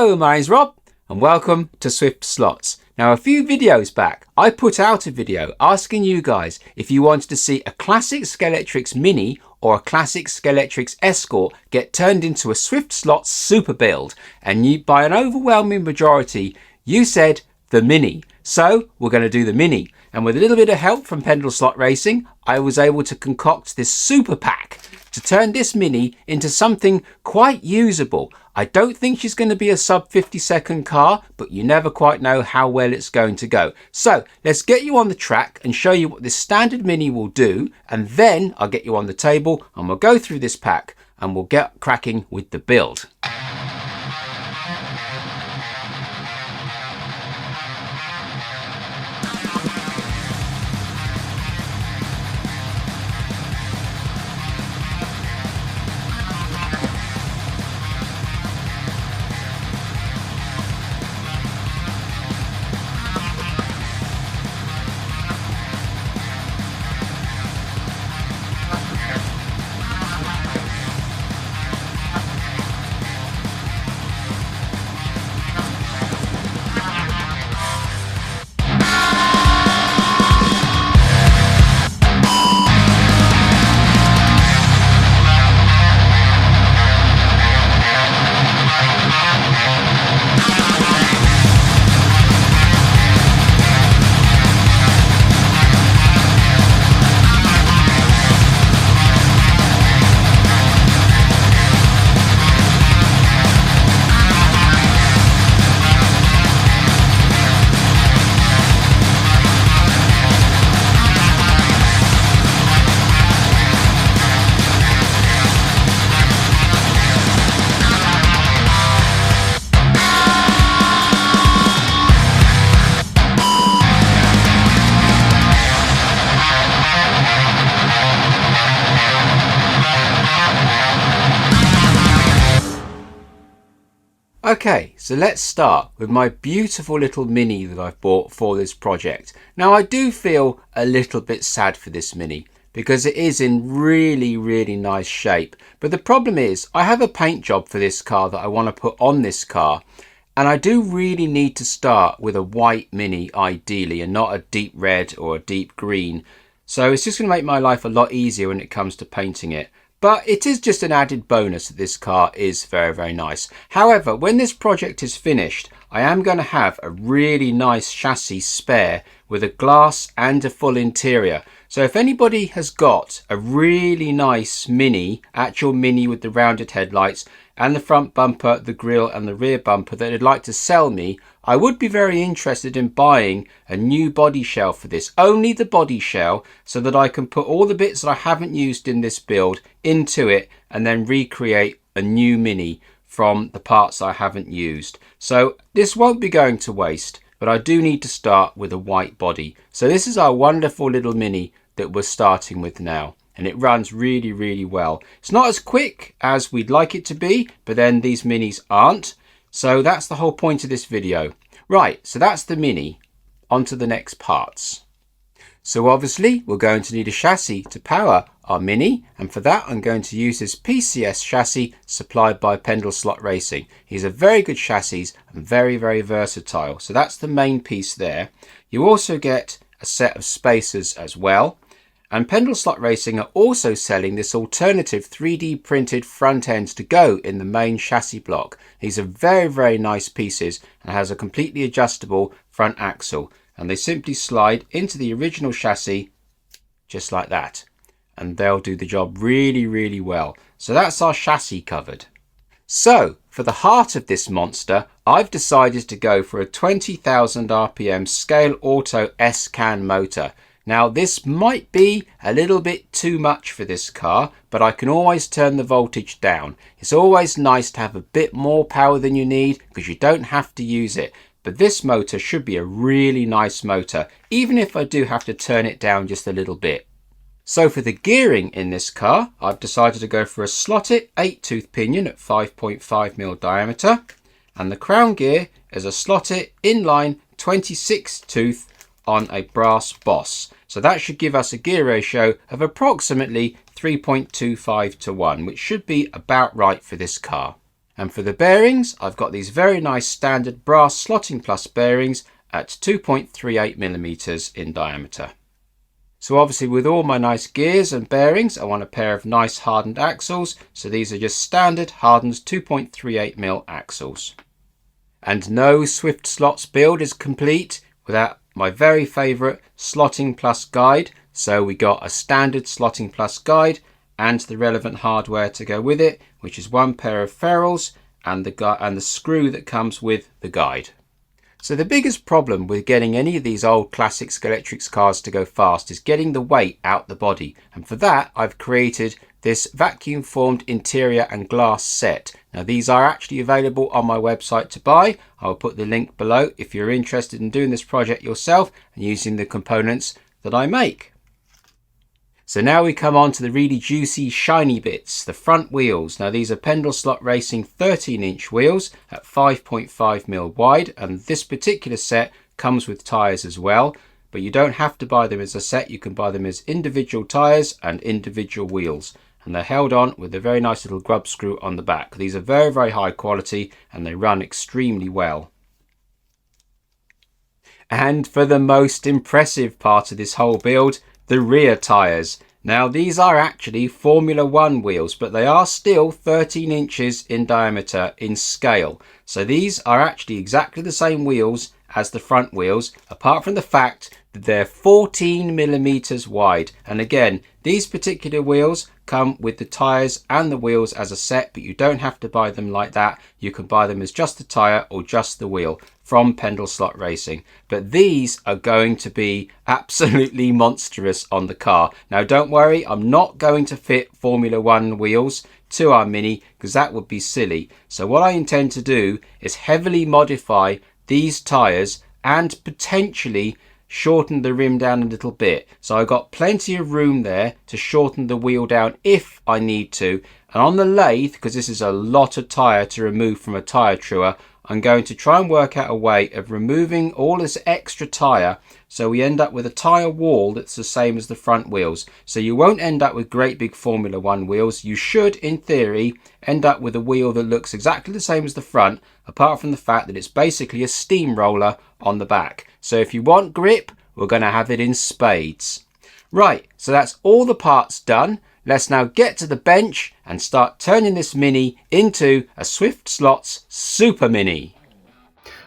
Hello, my name's Rob and welcome to SwiftSlots. Now, a few videos back, I put out a video asking you guys if you wanted to see a classic Scalextric Mini or a classic Scalextric Escort get turned into a SwiftSlots super build. And you, by an overwhelming majority, you said the Mini. So we're going to do the Mini. And with a little bit of help from Pendle Slot Racing, I was able to concoct this super pack to turn this Mini into something quite usable. I don't think she's going to be a sub 50-second car, but you never quite know how well it's going to go. So let's get you on the track and show you what this standard Mini will do, and then I'll get you on the table and we'll go through this pack and we'll get cracking with the build. Okay, so let's start with my beautiful little Mini that I've bought for this project. Now, I do feel a little bit sad for this Mini because it is in really nice shape. But the problem is I have a paint job for this car that I want to put on this car. And I do really need to start with a white Mini ideally, and not a deep red or a deep green. So it's just going to make my life a lot easier when it comes to painting it. But it is just an added bonus that this car is very nice. However, when this project is finished, I am going to have a really nice chassis spare with a glass and a full interior. So if anybody has got a really nice Mini, actual Mini with the rounded headlights and the front bumper, the grille and the rear bumper that would like to sell me, I would be very interested in buying a new body shell for this. Only the body shell, so that I can put all the bits that I haven't used in this build into it and then recreate a new Mini from the parts I haven't used. So this won't be going to waste, but I do need to start with a white body. So this is our wonderful little Mini that we're starting with now. And it runs really well. It's not as quick as we'd like it to be, but then these Minis aren't. So that's the whole point of this video. Right, so that's the Mini. On to the next parts. So obviously we're going to need a chassis to power our Mini, and for that I'm going to use this PCS chassis supplied by Pendle Slot Racing. He's a very good chassis and very versatile. So that's the main piece there. You also get a set of spacers as well. And Pendle Slot Racing are also selling this alternative 3D printed front ends to go in the main chassis block. These are very nice pieces and has a completely adjustable front axle. And they simply slide into the original chassis just like that. And they'll do the job really well. So that's our chassis covered. So for the heart of this monster, I've decided to go for a 20,000 RPM Scale Auto S-Can motor. Now this might be a little bit too much for this car, but I can always turn the voltage down. It's always nice to have a bit more power than you need because you don't have to use it. But this motor should be a really nice motor, even if I do have to turn it down just a little bit. So for the gearing in this car, I've decided to go for a slotted 8-tooth pinion at 5.5mm diameter. And the crown gear is a slotted inline 26-tooth on a brass boss. So that should give us a gear ratio of approximately 3.25 to 1, which should be about right for this car. And for the bearings, I've got these very nice standard brass Slotting Plus bearings at 2.38mm in diameter. So obviously with all my nice gears and bearings, I want a pair of nice hardened axles. So these are just standard hardened 2.38mm axles. And no SwiftSlots build is complete without my very favourite Slotting Plus guide. So we got a standard Slotting Plus guide and the relevant hardware to go with it, which is one pair of ferrules and the screw that comes with the guide. So the biggest problem with getting any of these old classic Scalextric cars to go fast is getting the weight out the body. And for that, I've created this vacuum formed interior and glass set. Now these are actually available on my website to buy. I'll put the link below if you're interested in doing this project yourself and using the components that I make. So now we come on to the really juicy shiny bits, the front wheels. Now these are Pendleslot Racing 13-inch wheels at 5.5mm wide, and this particular set comes with tyres as well, but you don't have to buy them as a set. You can buy them as individual tyres and individual wheels, and they're held on with a very nice little grub screw on the back. These are very, very high quality and they run extremely well. And for the most impressive part of this whole build, the rear tyres. Now these are actually Formula 1 wheels, but they are still 13 inches in diameter in scale. So these are actually exactly the same wheels as the front wheels, apart from the fact that they're 14mm wide. And again, these particular wheels come with the tyres and the wheels as a set, but you don't have to buy them like that. You can buy them as just the tyre or just the wheel from Pendleslot Racing. But these are going to be absolutely monstrous on the car. Now don't worry, I'm not going to fit Formula 1 wheels to our Mini because that would be silly. So what I intend to do is heavily modify these tyres and potentially shorten the rim down a little bit. So I've got plenty of room there to shorten the wheel down if I need to. And on the lathe, because this is a lot of tyre to remove from a tyre truer, I'm going to try and work out a way of removing all this extra tyre so we end up with a tyre wall that's the same as the front wheels. So you won't end up with great big Formula 1 wheels. You should, in theory, end up with a wheel that looks exactly the same as the front, apart from the fact that it's basically a steamroller on the back. So if you want grip, we're going to have it in spades. Right, so that's all the parts done. Let's now get to the bench and start turning this Mini into a SwiftSlots Super Mini.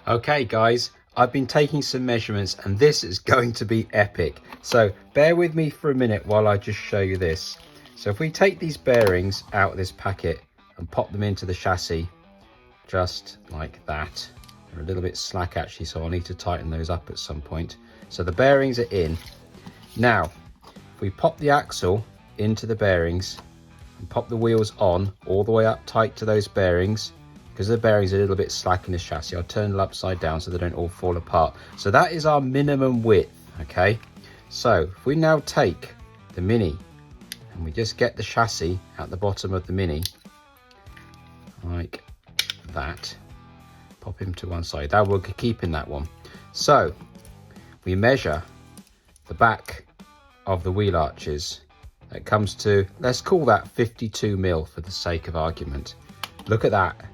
Okay guys, I've been taking some measurements and this is going to be epic. So bear with me for a minute while I just show you this. So if we take these bearings out of this packet and pop them into the chassis, just like that. They're a little bit slack actually, so I'll need to tighten those up at some point. So the bearings are in. Now, if we pop the axle into the bearings and pop the wheels on all the way up tight to those bearings, because the bearings are a little bit slack in this chassis, I'll turn them upside down so they don't all fall apart. So that is our minimum width. Okay, so if we now take the Mini and we just get the chassis at the bottom of the Mini like that, pop him to one side, that will keep in that one. So we measure the back of the wheel arches. That comes to, let's call that 52mm for the sake of argument. Look at that,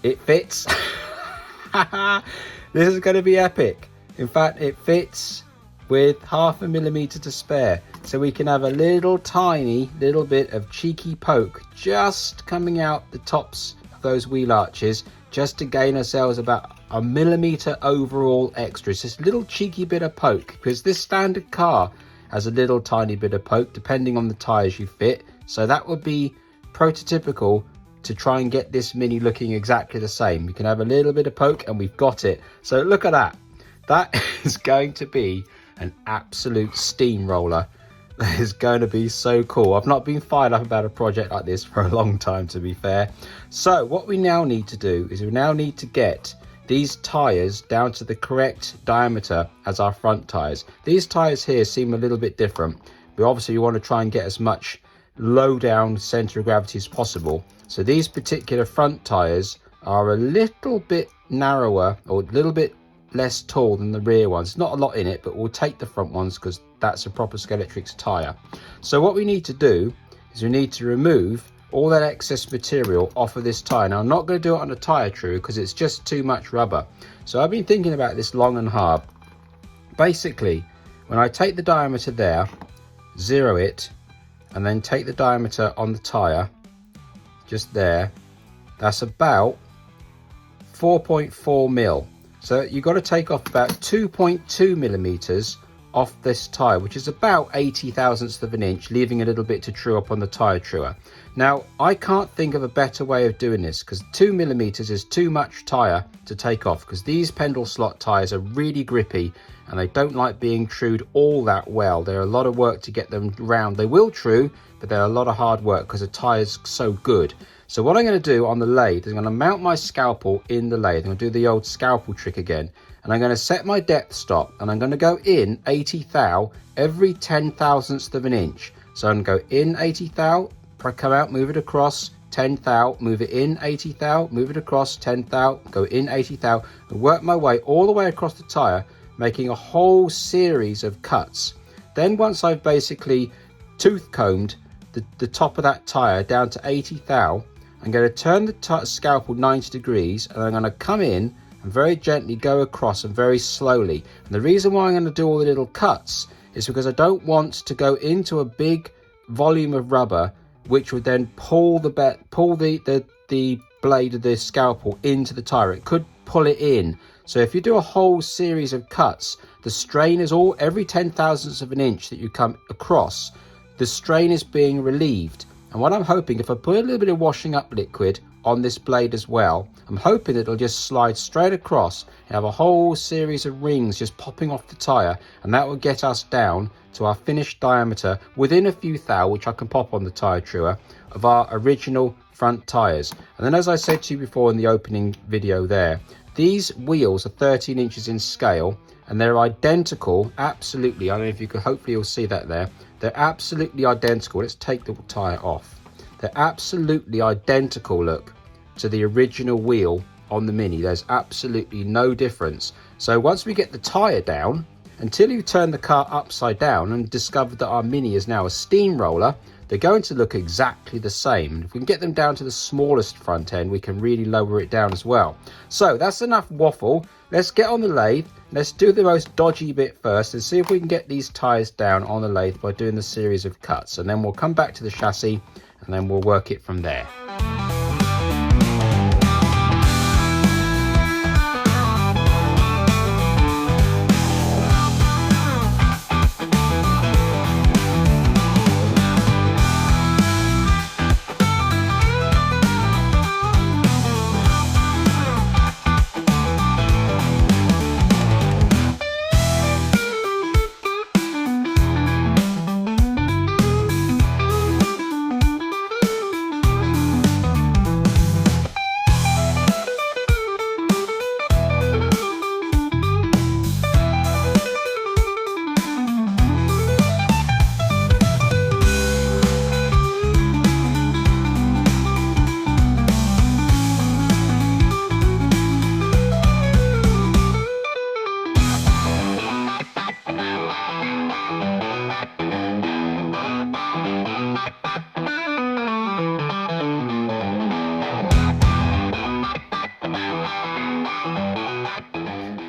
it fits. This is going to be epic. In fact, it fits with 0.5mm to spare, so we can have a little tiny little bit of cheeky poke just coming out the tops of those wheel arches, just to gain ourselves about 1mm overall extra. It's this little cheeky bit of poke, because this standard car has a little tiny bit of poke depending on the tyres you fit. So that would be prototypical to try and get this Mini looking exactly the same. We can have a little bit of poke and we've got it. So look at that. That is going to be an absolute steamroller. That is going to be so cool. I've not been fired up about a project like this for a long time, to be fair. So what we now need to do is we now need to get these tyres down to the correct diameter as our front tyres. These tyres here seem a little bit different, but obviously you want to try and get as much low down centre of gravity as possible. So these particular front tyres are a little bit narrower or a little bit less tall than the rear ones. Not a lot in it, but we'll take the front ones because that's a proper Scalextric tyre. So what we need to do is we need to remove all that excess material off of this tyre. Now I'm not going to do it on a tyre true because it's just too much rubber. So I've been thinking about this long and hard. Basically, when I take the diameter there, zero it, and then take the diameter on the tyre, just there, that's about 4.4 mil. So you've got to take off about 2.2 millimeters off this tyre, which is about 80 thousandths of an inch, leaving a little bit to true up on the tyre truer. Now, I can't think of a better way of doing this because 2 millimeters is too much tyre to take off, because these Pendle slot tyres are really grippy and they don't like being trued all that well. They're a lot of work to get them round. They will true, but they're a lot of hard work because the tyre's so good. So what I'm going to do on the lathe is I'm going to mount my scalpel in the lathe. I'm going to do the old scalpel trick again. And I'm going to set my depth stop, and I'm going to go in 80 thou every 10 thousandths of an inch. So I'm going to go in 80 thou, come out, move it across, 10 thou, move it in 80 thou, move it across, 10 thou, go in 80 thou, and work my way all the way across the tyre, making a whole series of cuts. Then once I've basically tooth combed the top of that tyre down to 80 thou, I'm going to turn the scalpel 90 degrees, and I'm going to come in and very gently go across and very slowly. And the reason why I'm going to do all the little cuts is because I don't want to go into a big volume of rubber, which would then pull the blade of the scalpel into the tyre. It could pull it in. So if you do a whole series of cuts, the strain is every 10 thousandths of an inch that you come across, the strain is being relieved. And what I'm hoping, if I put a little bit of washing up liquid on this blade as well, I'm hoping it'll just slide straight across and have a whole series of rings just popping off the tyre, and that will get us down to our finished diameter within a few thou, which I can pop on the tyre truer, of our original front tyres. And then, as I said to you before in the opening video there, these wheels are 13 inches in scale, and they're identical, absolutely. I don't know if you could, hopefully you'll see that there. They're absolutely identical. Let's take the tyre off. They're absolutely identical, look, to the original wheel on the Mini. There's absolutely no difference. So once we get the tyre down, until you turn the car upside down and discover that our Mini is now a steamroller, they're going to look exactly the same. If we can get them down to the smallest front end, we can really lower it down as well. So that's enough waffle. Let's get on the lathe. Let's do the most dodgy bit first and see if we can get these tyres down on the lathe by doing the series of cuts. And then we'll come back to the chassis and then we'll work it from there.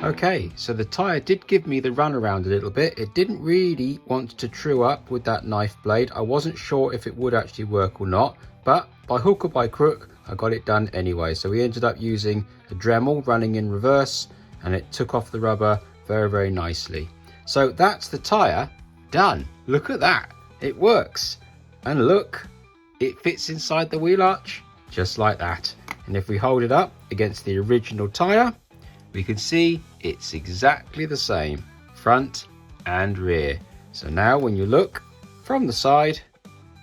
Okay, so the tyre did give me the runaround a little bit. It didn't really want to true up with that knife blade. I wasn't sure if it would actually work or not, but by hook or by crook, I got it done anyway. So we ended up using a Dremel running in reverse, and it took off the rubber very, very nicely. So that's the tyre done. Look at that, it works. And look, it fits inside the wheel arch, just like that. And if we hold it up against the original tyre, we can see it's exactly the same, front and rear. So now when you look from the side,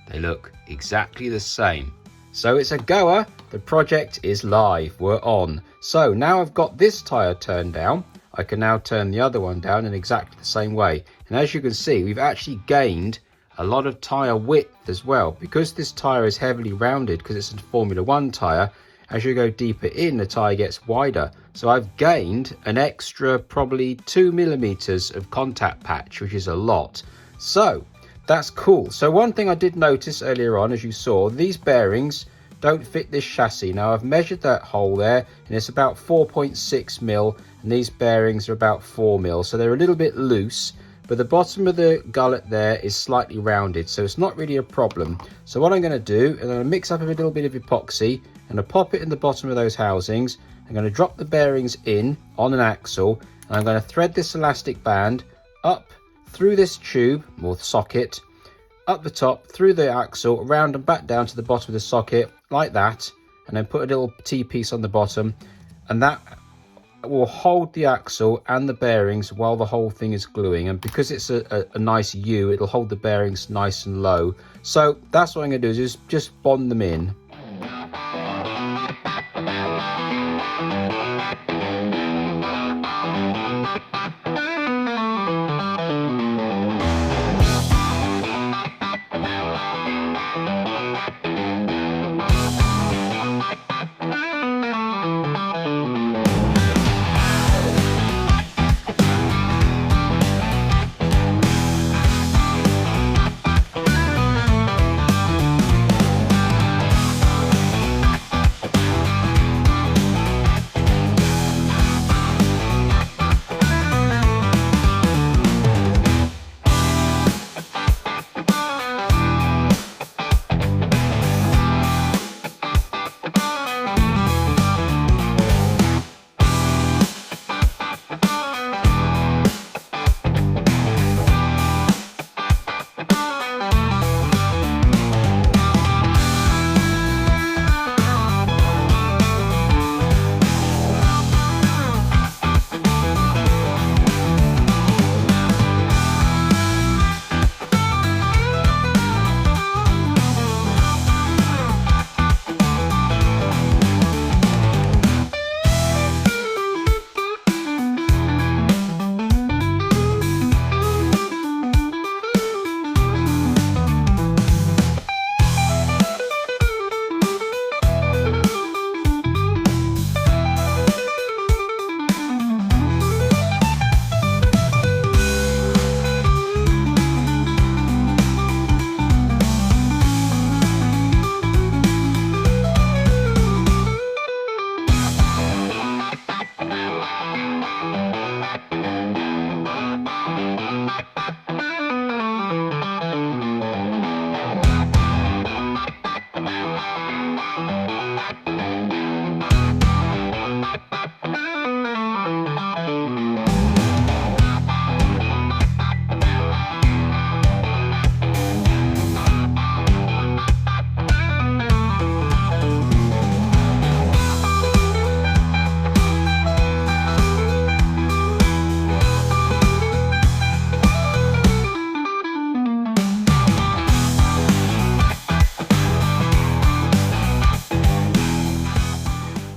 they look exactly the same. So it's a goer. The project is live, we're on. So now I've got this tyre turned down, I can now turn the other one down in exactly the same way. And as you can see, we've actually gained a lot of tyre width as well. Because this tyre is heavily rounded, because it's a Formula 1 tyre, as you go deeper in, the tyre gets wider. So I've gained an extra probably 2 millimeters of contact patch, which is a lot. So that's cool. So one thing I did notice earlier on, as you saw, these bearings don't fit this chassis. Now I've measured that hole there and it's about 4.6 mil, and these bearings are about 4 mil, so they're a little bit loose, but the bottom of the gullet there is slightly rounded, so it's not really a problem. So what I'm going to do is I'm going to mix up a little bit of epoxy and I'll pop it in the bottom of those housings. I'm going to drop the bearings in on an axle, and I'm going to thread this elastic band up through this tube or socket, up the top, through the axle, around and back down to the bottom of the socket like that, and then put a little T-piece on the bottom, and that will hold the axle and the bearings while the whole thing is gluing. And because it's a nice U, it'll hold the bearings nice and low. So that's what I'm going to do, is just bond them in.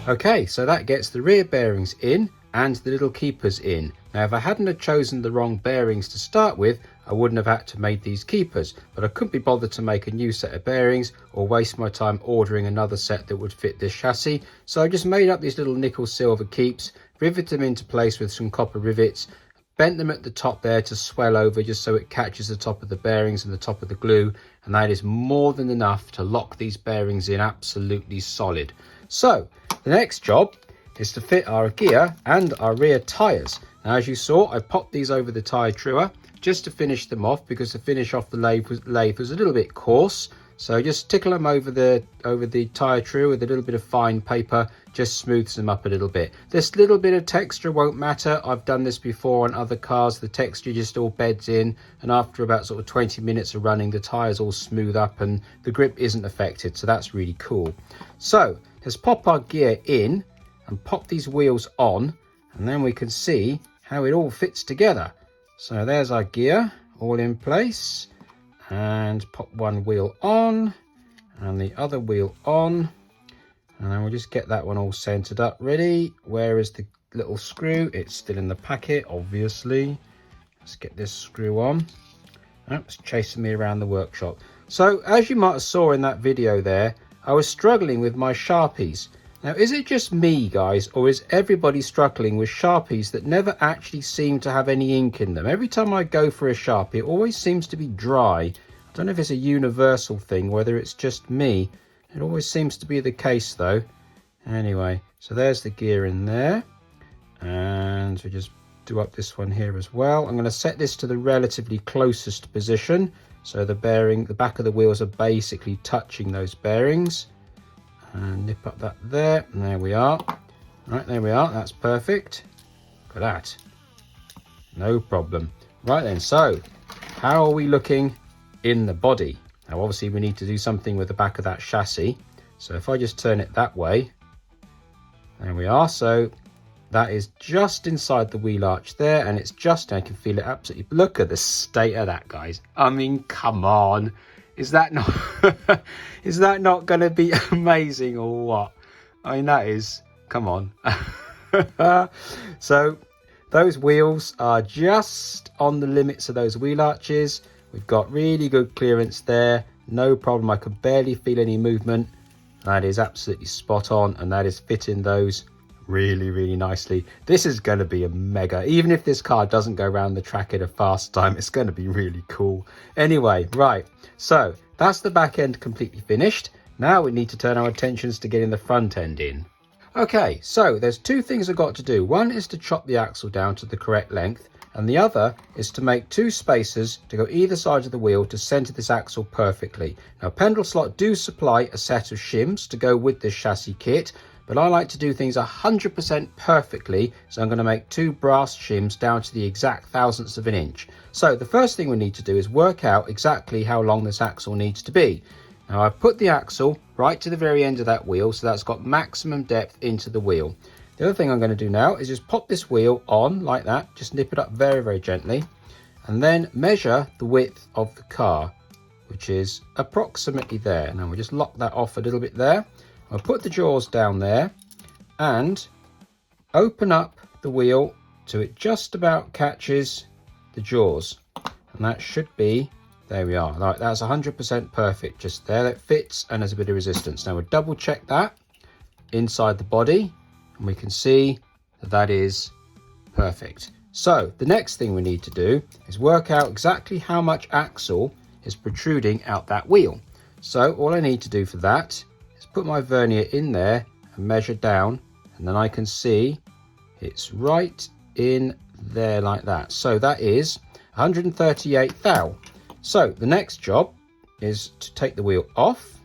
Okay, so that gets the rear bearings in and the little keepers in. Now if I hadn't have chosen the wrong bearings to start with, I wouldn't have had to make these keepers, but I couldn't be bothered to make a new set of bearings or waste my time ordering another set that would fit this chassis. So I just made up these little nickel silver keeps, riveted them into place with some copper rivets, bent them at the top there to swell over just so it catches the top of the bearings and the top of the glue, and that is more than enough to lock these bearings in absolutely solid. So the next job is to fit our gear and our rear tyres. Now as you saw, I popped these over the tyre truer just to finish them off, because the finish off the lathe was a little bit coarse. So just tickle them over the tyre true with a little bit of fine paper, just smooths them up a little bit. This little bit of texture won't matter. I've done this before on other cars. The texture just all beds in, and after about sort of 20 minutes of running, the tyres all smooth up and the grip isn't affected. So that's really cool. So let's pop our gear in and pop these wheels on, and then we can see how it all fits together. So there's our gear all in place, and pop one wheel on and the other wheel on, and then we'll just get that one all centered up ready. Where is the little screw? It's still in the packet, obviously. Let's get this screw on. Oh, it's chasing me around the workshop. So as you might have saw in that video there, I was struggling with my Sharpies. Now, is it just me, guys, or is everybody struggling with Sharpies that never actually seem to have any ink in them? Every time I go for a Sharpie, it always seems to be dry. I don't know if it's a universal thing, whether it's just me. It always seems to be the case, though. Anyway, so there's the gear in there. And we just do up this one here as well. I'm going to set this to the relatively closest position. So the back of the wheels are basically touching those bearings. And nip up that there, and there we are. Right, there we are, that's perfect. Look at that. No problem. Right then, so how are we looking in the body? Now obviously we need to do something with the back of that chassis. So if I just turn it that way, there we are. So that is just inside the wheel arch there, and it's just, I can feel it absolutely. Look at the state of that, guys. I mean, come on. Is that not is that not going to be amazing or what? I mean, that is, come on. So those wheels are just on the limits of those wheel arches. We've got really good clearance there. No problem. I could barely feel any movement. That is absolutely spot on, and that is fitting those really, really nicely. This is going to be a mega, even if this car doesn't go around the track at a fast time, it's going to be really cool. Anyway, right, so that's the back end completely finished. Now we need to turn our attentions to getting the front end in. Okay, so there's two things I've got to do. One is to chop the axle down to the correct length, and the other is to make two spacers to go either side of the wheel to center this axle perfectly. Now SwiftSlots do supply a set of shims to go with this chassis kit, but I like to do things 100% perfectly, so I'm going to make two brass shims down to the exact thousandths of an inch. So the first thing we need to do is work out exactly how long this axle needs to be. Now I've put the axle right to the very end of that wheel, so that's got maximum depth into the wheel. The other thing I'm going to do now is just pop this wheel on like that, just nip it up very, very gently, and then measure the width of the car, which is approximately there. Now we'll just lock that off a little bit there. I'll put the jaws down there and open up the wheel so it just about catches the jaws, and that should be, there we are. Right, that's 100% perfect just there. That fits and there's a bit of resistance. Now we'll double check that inside the body, and we can see that that is perfect. So the next thing we need to do is work out exactly how much axle is protruding out that wheel. So all I need to do for that, put my vernier in there and measure down, and then I can see it's right in there like that. So that is 138 thou. So the next job is to take the wheel off,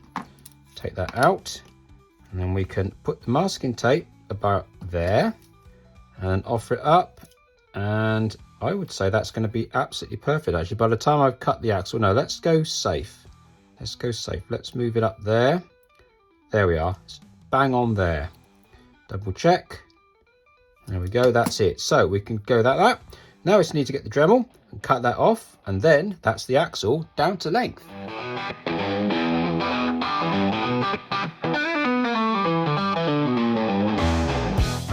take that out, and then we can put the masking tape about there and offer it up, and I would say that's going to be absolutely perfect actually. By the time I've cut the axle, no, let's go safe. Let's go safe. Let's move it up there. There we are, it's bang on there. Double check. There we go, that's it. So we can go that. Now we just need to get the Dremel and cut that off, and then that's the axle down to length.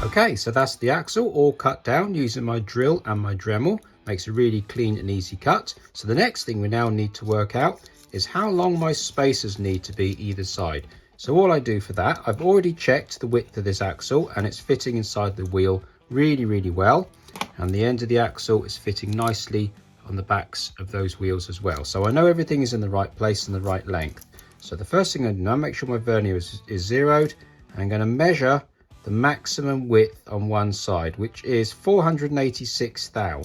Okay, so that's the axle all cut down using my drill and my Dremel. Makes a really clean and easy cut. So the next thing we now need to work out is how long my spacers need to be either side. So all I do for that, I've already checked the width of this axle and it's fitting inside the wheel really, really well. And the end of the axle is fitting nicely on the backs of those wheels as well. So I know everything is in the right place and the right length. So the first thing I do now, make sure my vernier is zeroed. I'm going to measure the maximum width on one side, which is 486 thou.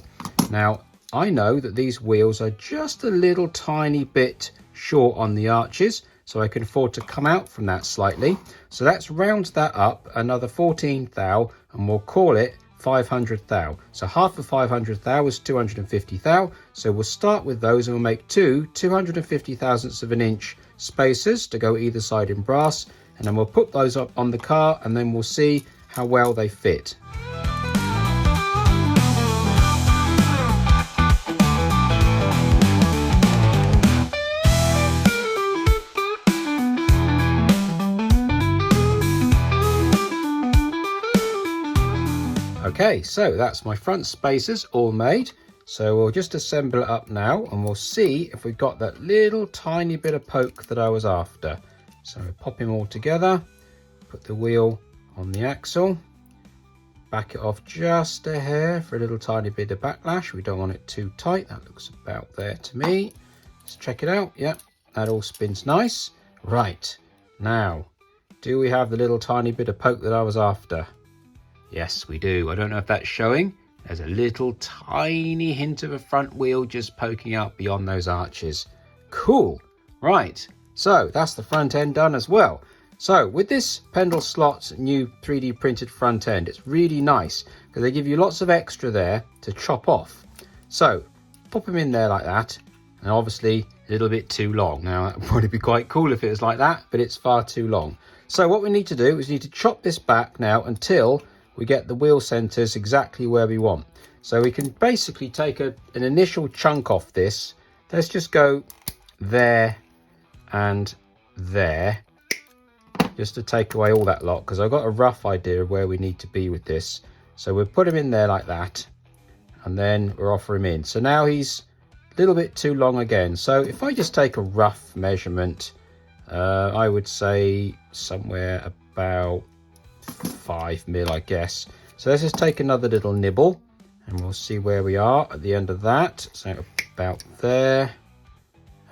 Now, I know that these wheels are just a little tiny bit short on the arches, so I can afford to come out from that slightly. So let's round that up another 14 thou, and we'll call it 500 thou. So half of 500 thou is 250 thou. So we'll start with those and we'll make two 250 thousandths of an inch spacers to go either side in brass, and then we'll put those up on the car and then we'll see how well they fit. Okay, so that's my front spacers all made. So we'll just assemble it up now and we'll see if we've got that little tiny bit of poke that I was after. So we'll pop him all together, put the wheel on the axle. Back it off just a hair for a little tiny bit of backlash. We don't want it too tight. That looks about there to me. Let's check it out. Yep, that all spins nice. Right, now, do we have the little tiny bit of poke that I was after? Yes, we do. I don't know if that's showing. There's a little tiny hint of a front wheel just poking out beyond those arches. Cool. Right, so that's the front end done as well. So with this SwiftSlots new 3D printed front end, it's really nice because they give you lots of extra there to chop off. So pop them in there like that, and obviously a little bit too long. Now that would probably be quite cool if it was like that, but it's far too long. So what we need to do is we need to chop this back now until we get the wheel centers exactly where we want. So we can basically take an initial chunk off this. Let's just go there and there, just to take away all that lot, because I've got a rough idea of where we need to be with this. So we'll put him in there like that, and then we'll offer him in. So now he's a little bit too long again. So if I just take a rough measurement, I would say somewhere about 5 mil, I guess. So let's just take another little nibble, and we'll see where we are at the end of that. So about there,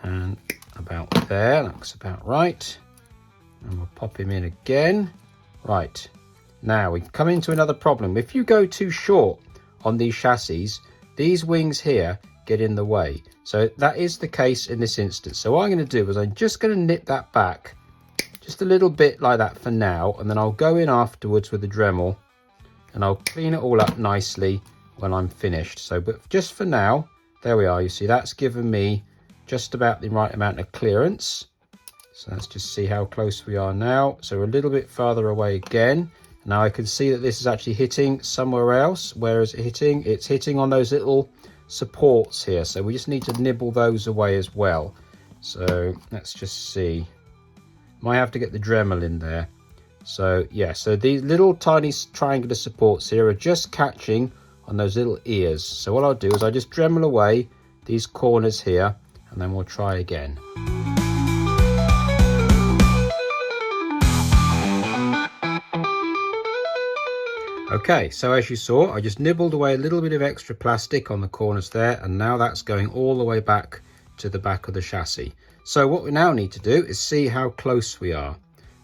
and about there. That looks about right. And we'll pop him in again. Right, now we come into another problem. If you go too short on these chassis, these wings here get in the way. So that is the case in this instance. So what I'm going to do is I'm just going to nip that back just a little bit like that for now, and then I'll go in afterwards with the Dremel and I'll clean it all up nicely when I'm finished. So but just for now, there we are. You see that's given me just about the right amount of clearance. So let's just see how close we are now. So we're a little bit farther away again. Now I can see that this is actually hitting somewhere else. Where is it hitting? It's hitting on those little supports here. So we just need to nibble those away as well. So let's just see. Might have to get the Dremel in there. So yeah, so these little tiny triangular supports here are just catching on those little ears. So what I'll do is I just Dremel away these corners here, and then we'll try again. Okay, so as you saw, I just nibbled away a little bit of extra plastic on the corners there, and now that's going all the way back to the back of the chassis. So what we now need to do is see how close we are.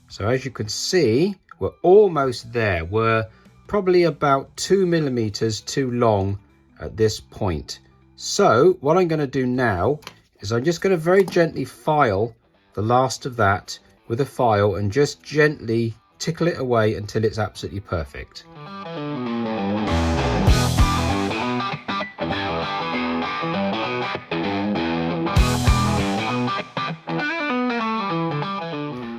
So as you can see, we're almost there. We're probably about 2 millimeters too long at this point. So what I'm going to do now is I'm just going to very gently file the last of that with a file and just gently tickle it away until it's absolutely perfect.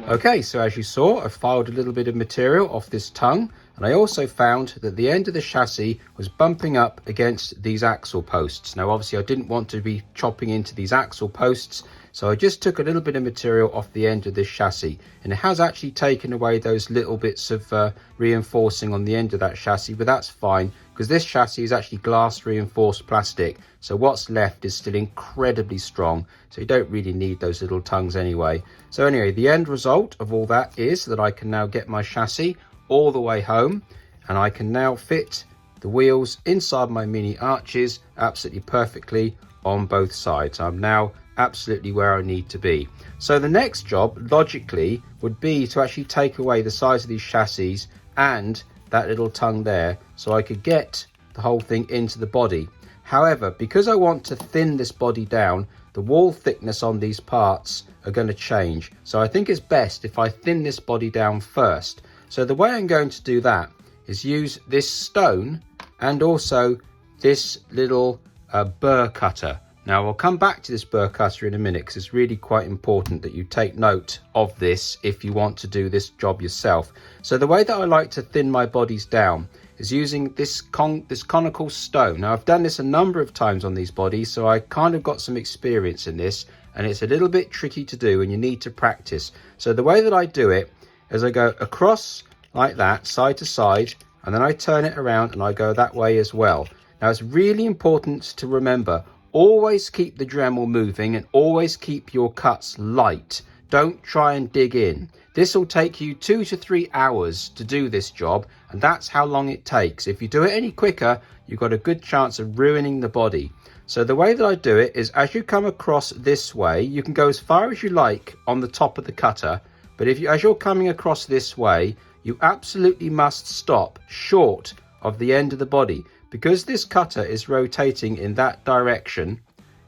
Okay, so as you saw, I filed a little bit of material off this tongue, and I also found that the end of the chassis was bumping up against these axle posts. Now obviously I didn't want to be chopping into these axle posts, so I just took a little bit of material off the end of this chassis, and it has actually taken away those little bits of reinforcing on the end of that chassis, but that's fine because this chassis is actually glass reinforced plastic, so what's left is still incredibly strong, so you don't really need those little tongues anyway. So anyway, the end result of all that is that I can now get my chassis all the way home, and I can now fit the wheels inside my mini arches absolutely perfectly on both sides. I'm now absolutely where I need to be. So the next job logically would be to actually take away the size of these chassis and that little tongue there, so I could get the whole thing into the body. However, because I want to thin this body down, the wall thickness on these parts are going to change. So I think it's best if I thin this body down first. So the way I'm going to do that is use this stone and also this little burr cutter. Now I'll come back to this burr cutter in a minute because it's really quite important that you take note of this if you want to do this job yourself. So the way that I like to thin my bodies down is using this conical stone. Now I've done this a number of times on these bodies, so I kind of got some experience in this, and it's a little bit tricky to do and you need to practice. So the way that I do it is I go across like that, side to side, and then I turn it around and I go that way as well. Now it's really important to remember, always keep the Dremel moving and always keep your cuts light. Don't try and dig in. This will take you 2 to 3 hours to do this job, and that's how long it takes. If you do it any quicker, you've got a good chance of ruining the body. So the way that I do it is, as you come across this way, you can go as far as you like on the top of the cutter, but as you're coming across this way, you absolutely must stop short of the end of the body. Because this cutter is rotating in that direction,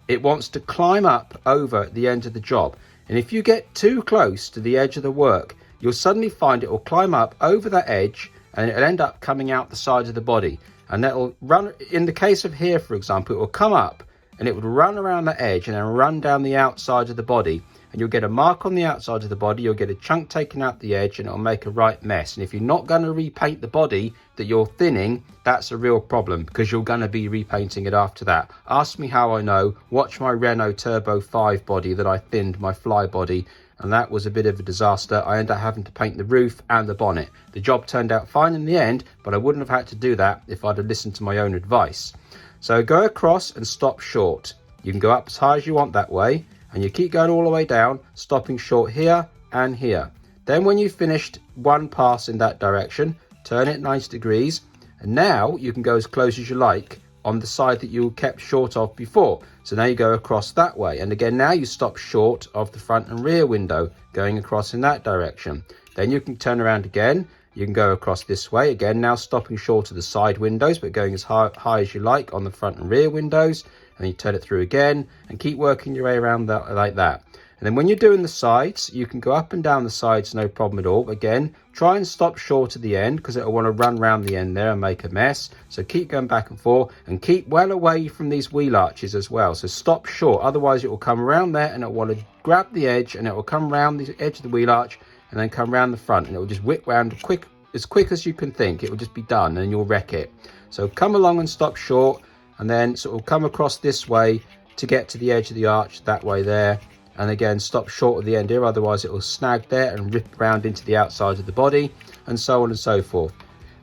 it wants to climb up over the end of the job. And if you get too close to the edge of the work, you'll suddenly find it will climb up over that edge and it'll end up coming out the side of the body. And that will run, in the case of here, for example, it will come up and it would run around the edge and then run down the outside of the body. And you'll get a mark on the outside of the body, you'll get a chunk taken out the edge, and it'll make a right mess. And if you're not going to repaint the body that you're thinning, that's a real problem, because you're going to be repainting it after that. Ask me how I know. Watch my Renault Turbo 5 body that I thinned, my fly body, and that was a bit of a disaster. I ended up having to paint the roof and the bonnet. The job turned out fine in the end, but I wouldn't have had to do that if I'd have listened to my own advice. So go across and stop short. You can go up as high as you want that way, and you keep going all the way down, stopping short here and here. Then when you've finished one pass in that direction, turn it 90 degrees, and now you can go as close as you like on the side that you kept short of before. So now you go across that way, and again now you stop short of the front and rear window, going across in that direction. Then you can turn around again, you can go across this way, again now stopping short of the side windows, but going as high as you like on the front and rear windows. And you turn it through again and keep working your way around that like that. And then when you're doing the sides, you can go up and down the sides, no problem at all. Again, try and stop short at the end, because it'll want to run around the end there and make a mess. So keep going back and forth, and keep well away from these wheel arches as well. So stop short, otherwise it will come around there and it'll want to grab the edge, and it will come around the edge of the wheel arch and then come around the front, and it will just whip round as quick as you can think. It will just be done and you'll wreck it. So come along and stop short, and then sort of come across this way to get to the edge of the arch, that way there. And again, stop short of the end here, otherwise it will snag there and rip around into the outside of the body, and so on and so forth.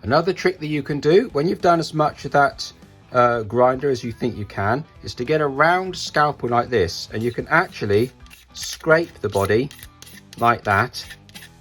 Another trick that you can do when you've done as much of that grinder as you think you can, is to get a round scalpel like this, and you can actually scrape the body like that,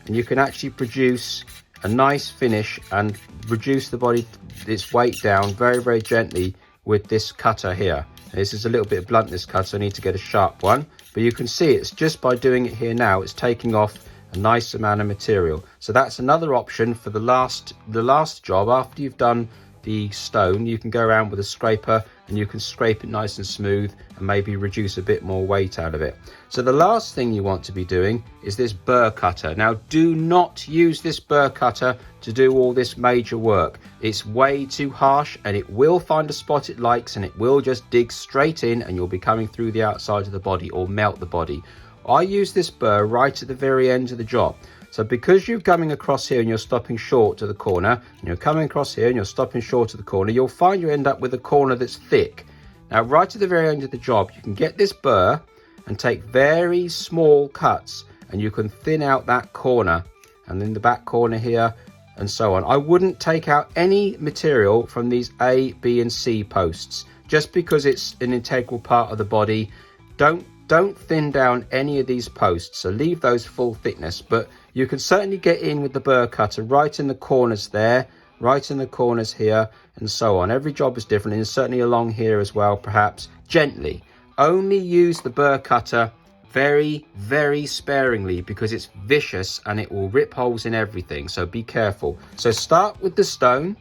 and you can actually produce a nice finish and reduce the body, its weight down very, very gently with this cutter here. This is a little bit blunt, this cutter, so I need to get a sharp one, but you can see it's just by doing it here now, it's taking off a nice amount of material. So that's another option for the last job. After you've done the stone, you can go around with a scraper and you can scrape it nice and smooth and maybe reduce a bit more weight out of it. So the last thing you want to be doing is this burr cutter. Now do not use this burr cutter to do all this major work. It's way too harsh, and it will find a spot it likes, and it will just dig straight in, and you'll be coming through the outside of the body or melt the body. I use this burr right at the very end of the job. So because you're coming across here and you're stopping short to the corner, and you're coming across here and you're stopping short to the corner, you'll find you end up with a corner that's thick. Now right at the very end of the job, you can get this burr and take very small cuts, and you can thin out that corner, and then the back corner here, and so on. I wouldn't take out any material from these A, B and C posts, just because it's an integral part of the body. Don't thin down any of these posts, so leave those full thickness, but you can certainly get in with the burr cutter right in the corners there, right in the corners here, and so on. Every job is different, and certainly along here as well, perhaps. Gently. Only use the burr cutter very, very sparingly, because it's vicious and it will rip holes in everything, so be careful. So start with the stone,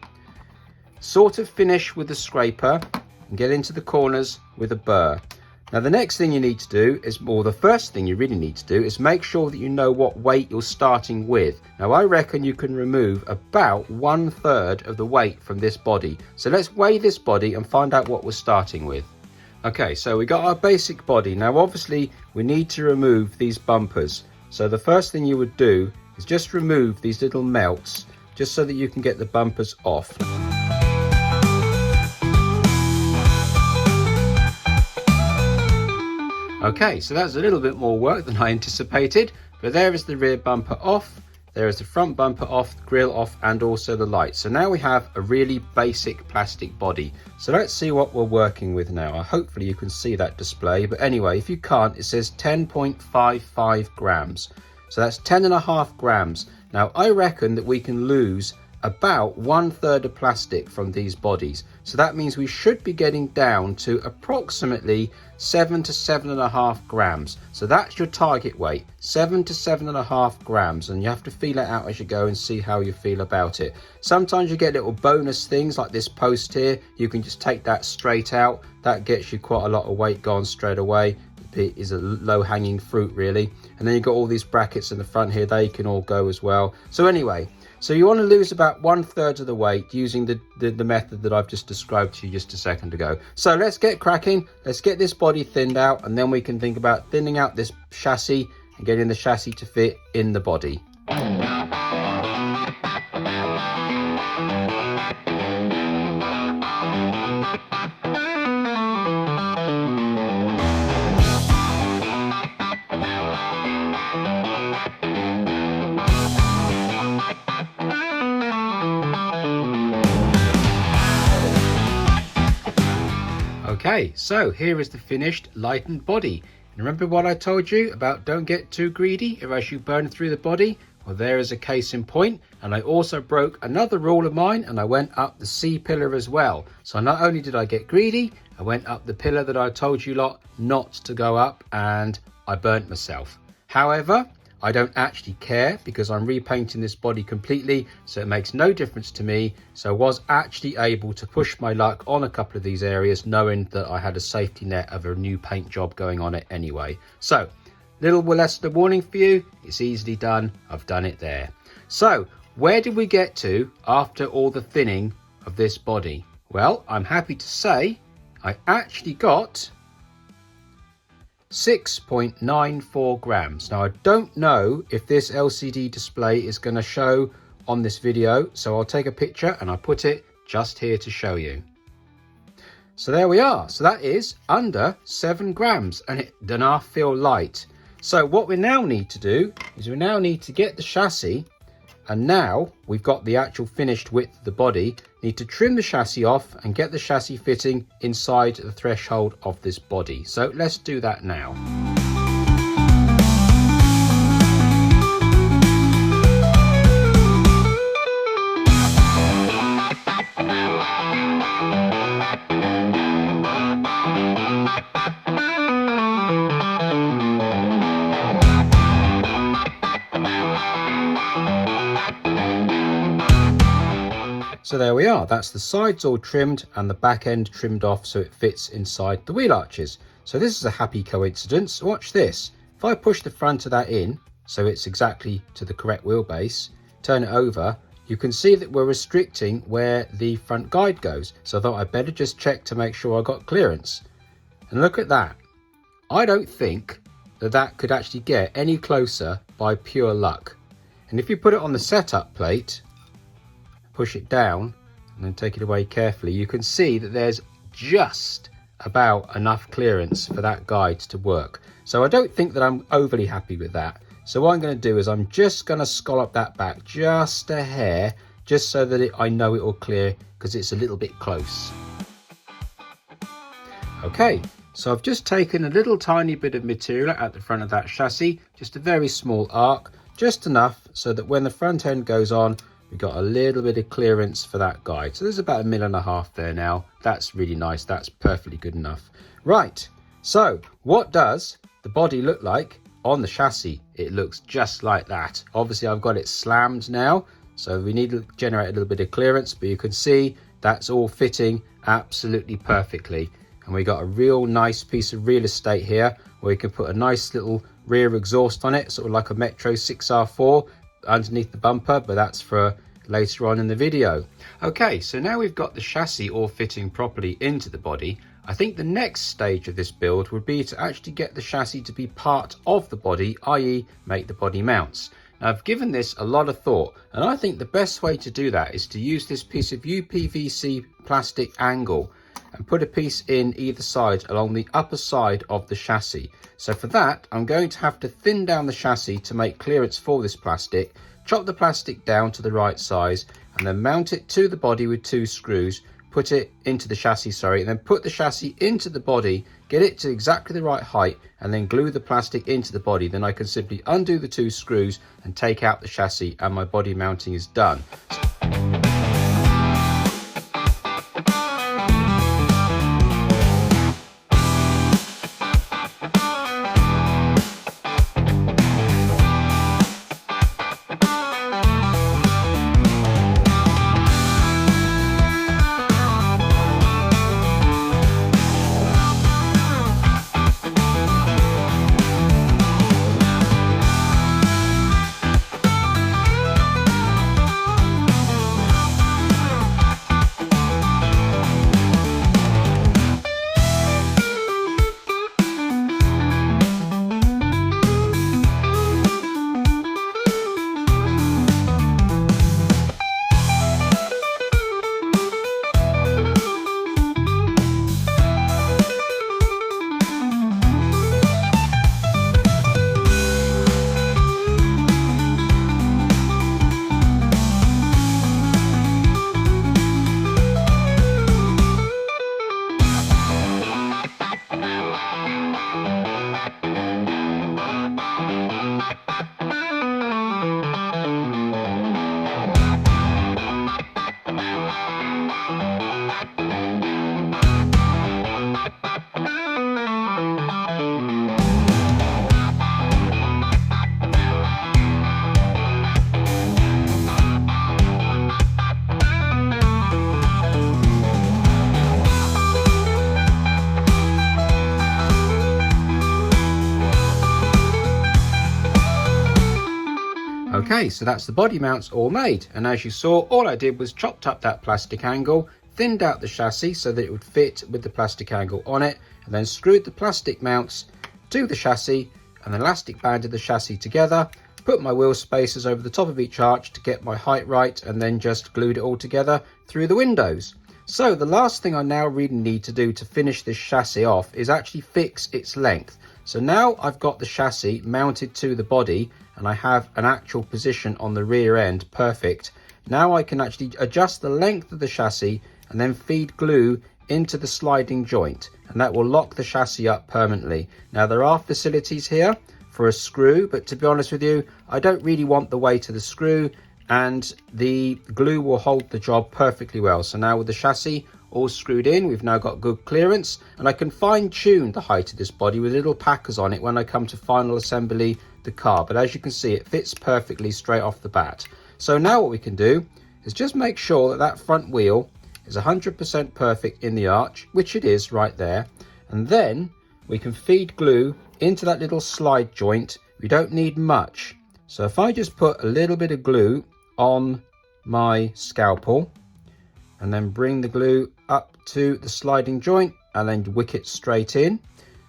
sort of finish with the scraper, and get into the corners with a burr. Now the next thing you need to do is, or the first thing you really need to do, is make sure that you know what weight you're starting with. Now I reckon you can remove about 1/3 of the weight from this body. So let's weigh this body and find out what we're starting with. Okay, so we got our basic body. Now obviously we need to remove these bumpers. So the first thing you would do is just remove these little melts, just so that you can get the bumpers off. Okay, so that's a little bit more work than I anticipated, but there is the rear bumper off, there is the front bumper off, the grille off, and also the lights. So now we have a really basic plastic body. So let's see what we're working with now. Hopefully you can see that display, but anyway, if you can't, it says 10.55 grams. So that's 10.5 grams. Now I reckon that we can lose about 1/3 of plastic from these bodies. So that means we should be getting down to approximately 7 to 7.5 grams. So that's your target weight, 7 to 7.5 grams. And you have to feel it out as you go and see how you feel about it. Sometimes you get little bonus things like this post here. You can just take that straight out. That gets you quite a lot of weight gone straight away. It is a low hanging fruit really. And then you've got all these brackets in the front here. They can all go as well. So anyway, so you want to lose about 1/3 of the weight using the method that I've just described to you just a second ago. So let's get cracking. Let's get this body thinned out, and then we can think about thinning out this chassis and getting the chassis to fit in the body. Okay, so here is the finished lightened body. And remember what I told you about don't get too greedy as you burn through the body? Well, there is a case in point. And I also broke another rule of mine, and I went up the C pillar as well. So not only did I get greedy, I went up the pillar that I told you lot not to go up, and I burnt myself. However, I don't actually care because I'm repainting this body completely, so it makes no difference to me. So I was actually able to push my luck on a couple of these areas, knowing that I had a safety net of a new paint job going on it anyway. So little less the warning for you, it's easily done. I've done it there. So where did we get to after all the thinning of this body? Well, I'm happy to say I actually got 6.94 grams. Now I don't know if this LCD display is going to show on this video, so I'll take a picture and I'll put it just here to show you. So there we are. So that is under 7 grams, and it does not feel light. So what we now need to do is we now need to get the chassis, and now we've got the actual finished width of the body. Need to trim the chassis off and get the chassis fitting inside the threshold of this body. So let's do that now. So there we are, that's the sides all trimmed and the back end trimmed off so it fits inside the wheel arches. So this is a happy coincidence. Watch this. If I push the front of that in so it's exactly to the correct wheelbase, turn it over, you can see that we're restricting where the front guide goes. So I thought I'd better just check to make sure I got clearance. And look at that. I don't think that that could actually get any closer by pure luck. And if you put it on the setup plate, push it down and then take it away carefully, you can see that there's just about enough clearance for that guide to work. So I don't think that I'm overly happy with that. So what I'm going to do is I'm just going to scallop that back just a hair, just so that I know it will clear, because it's a little bit close. Okay, so I've just taken a little tiny bit of material at the front of that chassis, just a very small arc, just enough so that when the front end goes on, we've got a little bit of clearance for that guide. So there's about 1.5 mm there now. That's really nice. That's perfectly good enough. Right, so what does the body look like on the chassis? It looks just like that. Obviously I've got it slammed now, so we need to generate a little bit of clearance, but you can see that's all fitting absolutely perfectly. And we got a real nice piece of real estate here where you can put a nice little rear exhaust on it, sort of like a Metro 6R4 underneath the bumper, but that's for later on in the video. Okay, so now we've got the chassis all fitting properly into the body. I think the next stage of this build would be to actually get the chassis to be part of the body, i.e. make the body mounts. Now I've given this a lot of thought, and I think the best way to do that is to use this piece of UPVC plastic angle and put a piece in either side along the upper side of the chassis. So for that, I'm going to have to thin down the chassis to make clearance for this plastic, chop the plastic down to the right size, and then mount it to the body with 2 screws, put it into the chassis, and then put the chassis into the body, get it to exactly the right height, and then glue the plastic into the body. Then I can simply undo the 2 screws and take out the chassis, and my body mounting is done. Okay, so that's the body mounts all made, and as you saw, all I did was chopped up that plastic angle, thinned out the chassis so that it would fit with the plastic angle on it, and then screwed the plastic mounts to the chassis and elastic banded the chassis together, put my wheel spacers over the top of each arch to get my height right, and then just glued it all together through the windows. So the last thing I now really need to do to finish this chassis off is actually fix its length. So now I've got the chassis mounted to the body and I have an actual position on the rear end perfect. Now I can actually adjust the length of the chassis and then feed glue into the sliding joint, and that will lock the chassis up permanently. Now there are facilities here for a screw, but to be honest with you, I don't really want the weight of the screw, and the glue will hold the job perfectly well. So now with the chassis all screwed in, we've now got good clearance, and I can fine tune the height of this body with little packers on it when I come to final assembly the car. But as you can see, it fits perfectly straight off the bat. So now what we can do is just make sure that that front wheel is 100% perfect in the arch, which it is right there, and then we can feed glue into that little slide joint. We don't need much, so if I just put a little bit of glue on my scalpel and then bring the glue up to the sliding joint and then wick it straight in.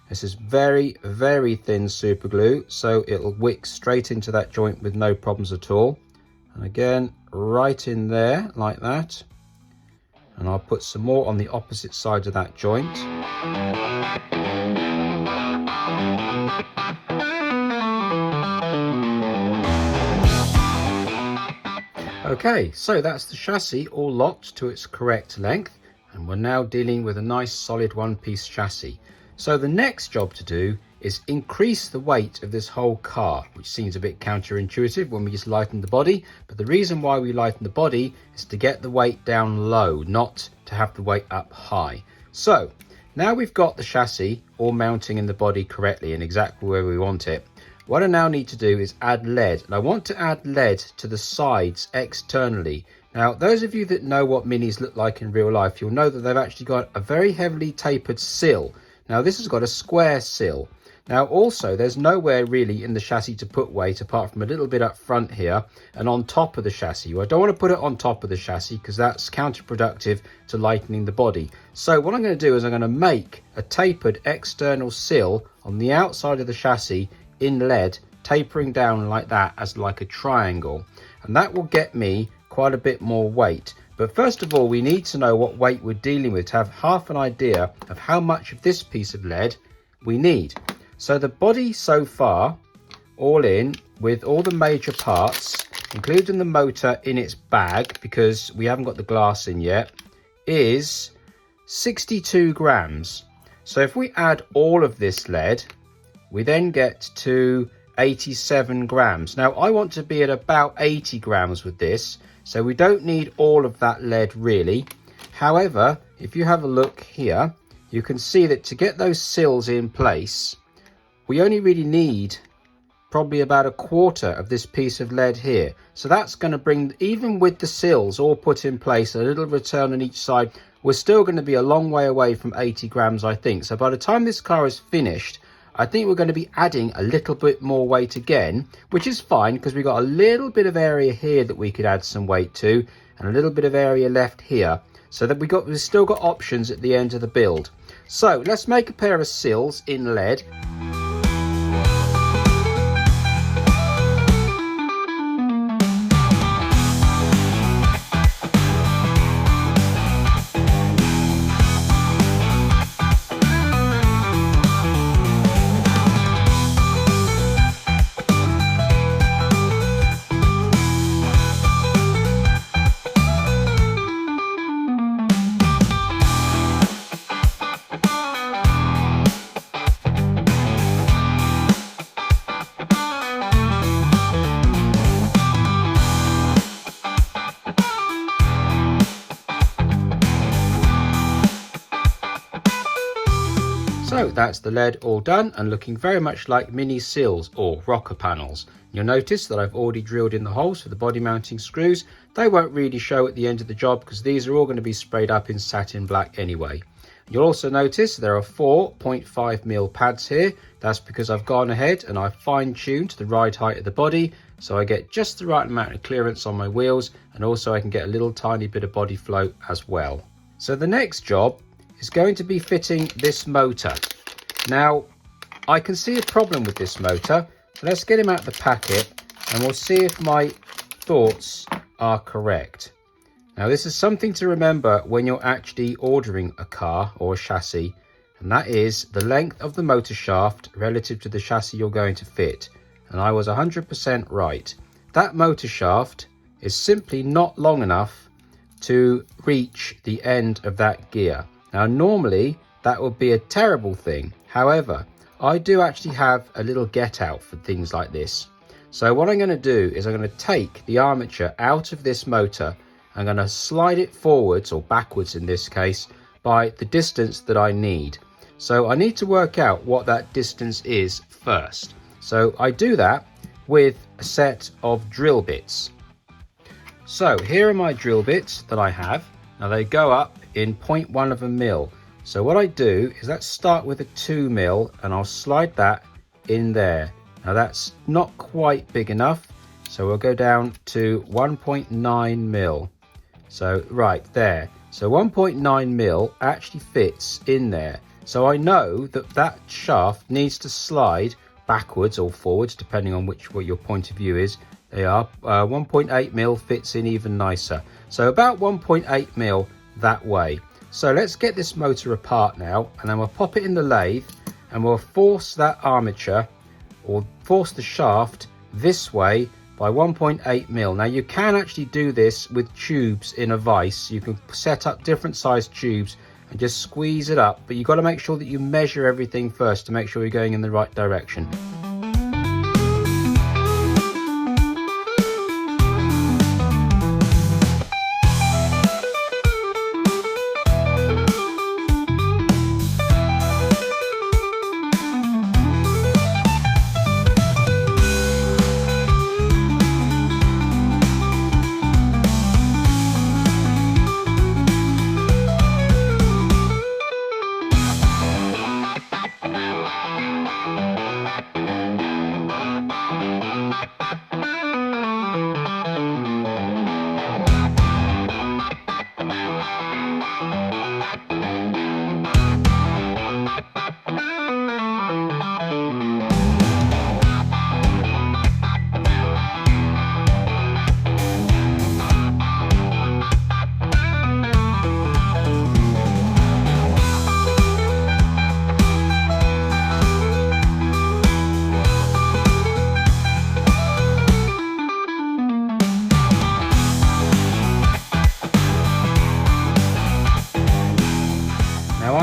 This is very, very thin super glue, so it'll wick straight into that joint with no problems at all. And again, right in there like that. And I'll put some more on the opposite side of that joint. Okay, so that's the chassis all locked to its correct length, and we're now dealing with a nice solid one-piece chassis. So the next job to do is increase the weight of this whole car, which seems a bit counterintuitive when we just lighten the body, but the reason why we lighten the body is to get the weight down low, not to have the weight up high. So now we've got the chassis all mounting in the body correctly and exactly where we want it. What I now need to do is add lead, and I want to add lead to the sides externally. Now, those of you that know what Minis look like in real life, you'll know that they've actually got a very heavily tapered sill. Now, this has got a square sill. Now, also, there's nowhere really in the chassis to put weight apart from a little bit up front here and on top of the chassis. Well, I don't want to put it on top of the chassis because that's counterproductive to lightening the body. So what I'm going to do is I'm going to make a tapered external sill on the outside of the chassis in lead, tapering down like that as like a triangle, and that will get me quite a bit more weight. But first of all, we need to know what weight we're dealing with to have half an idea of how much of this piece of lead we need. So the body so far, all in with all the major parts, including the motor in its bag because we haven't got the glass in yet, is 62 grams. So if we add all of this lead, we then get to 87 grams. Now I want to be at about 80 grams with this, so we don't need all of that lead really. However, if you have a look here, you can see that to get those sills in place, we only really need probably about a quarter of this piece of lead here. So that's going to bring, even with the sills all put in place, a little return on each side, we're still going to be a long way away from 80 grams, I think. So by the time this car is finished, I think we're going to be adding a little bit more weight again, which is fine because we've got a little bit of area here that we could add some weight to, and a little bit of area left here, so that we've still got options at the end of the build. So let's make a pair of sills in lead. So that's the lead all done and looking very much like mini sills or rocker panels. You'll notice that I've already drilled in the holes for the body mounting screws. They won't really show at the end of the job because these are all going to be sprayed up in satin black anyway. You'll also notice there are 4 0.5mm pads here. That's because I've gone ahead and I've fine-tuned the ride height of the body, so I get just the right amount of clearance on my wheels, and also I can get a little tiny bit of body float as well. So the next job is going to be fitting this motor. Now I can see a problem with this motor, so let's get him out of the packet and we'll see if my thoughts are correct. Now this is something to remember when you're actually ordering a car or a chassis, and that is the length of the motor shaft relative to the chassis you're going to fit. And I was 100% right. That motor shaft is simply not long enough to reach the end of that gear. Now normally that would be a terrible thing. However, I do actually have a little get out for things like this. So what I'm going to do is I'm going to take the armature out of this motor. I'm going to slide it forwards, or backwards in this case, by the distance that I need. So I need to work out what that distance is first. So I do that with a set of drill bits. So here are my drill bits that I have. Now they go up in 0.1 of a mil. So what I do is let's start with a 2mm and I'll slide that in there. Now that's not quite big enough, so we'll go down to 1.9mm. So right there. So 1.9mm actually fits in there. So I know that that shaft needs to slide backwards or forwards, depending on what your point of view is. They are 1.8mm fits in even nicer. So about 1.8mm that way. So let's get this motor apart now, and then we'll pop it in the lathe and we'll force that armature, or force the shaft this way by 1.8mm. Now you can actually do this with tubes in a vise. You can set up different size tubes and just squeeze it up, but you've got to make sure that you measure everything first to make sure you're going in the right direction.